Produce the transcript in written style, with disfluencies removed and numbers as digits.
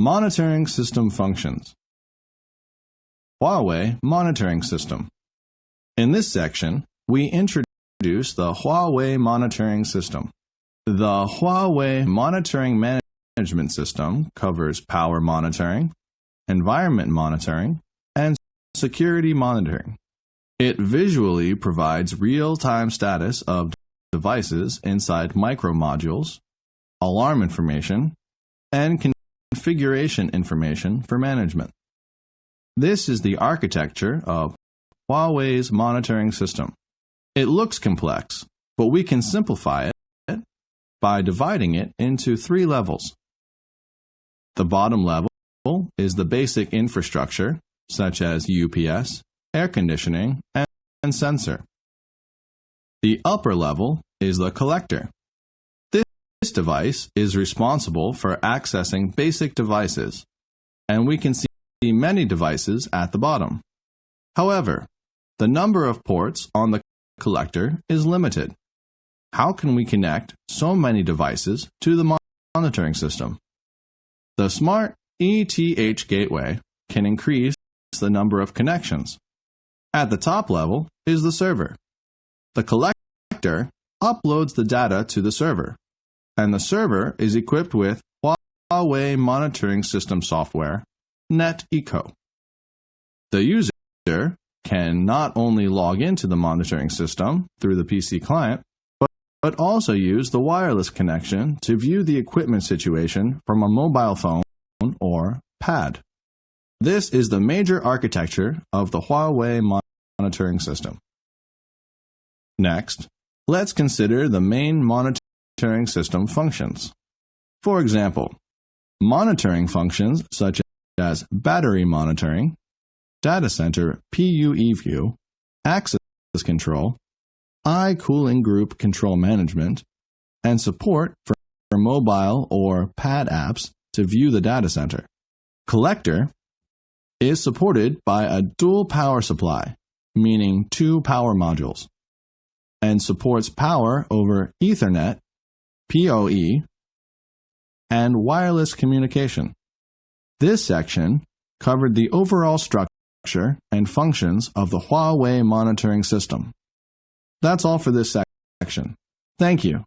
Monitoring system functions. Huawei monitoring system. In this section, we introduce the Huawei monitoring system. The Huawei monitoring management system covers power monitoring, environment monitoring, and security monitoring. It visually provides real-time status of devices inside micromodules, alarm information, and configuration information for management. This is the architecture of Huawei's monitoring system. It looks complex, but we can simplify it by dividing it into 3 levels. The bottom level is the basic infrastructure, such as UPS, air conditioning, and sensor. The upper level is the collector. This device is responsible for accessing basic devices, and we can see many devices at the bottom. However, the number of ports on the collector is limited. How can we connect so many devices to the monitoring system? The Smart ETH gateway can increase the number of connections. At the top level is the server. The collector uploads the data to the server, and the server is equipped with Huawei monitoring system software, NetEco. The user can not only log into the monitoring system through the PC client, but also use the wireless connection to view the equipment situation from a mobile phone or pad. This is the major architecture of the Huawei monitoring system. Next, let's consider the main monitoring system functions. For example, monitoring functions such as battery monitoring, data center PUE view, access control, cooling group control management, and support for mobile or pad apps to view the data center. Collector is supported by a dual power supply, meaning 2 power modules, and supports power over Ethernet, PoE, and wireless communication. This section covered the overall structure and functions of the Huawei monitoring system. That's all for this section. Thank you.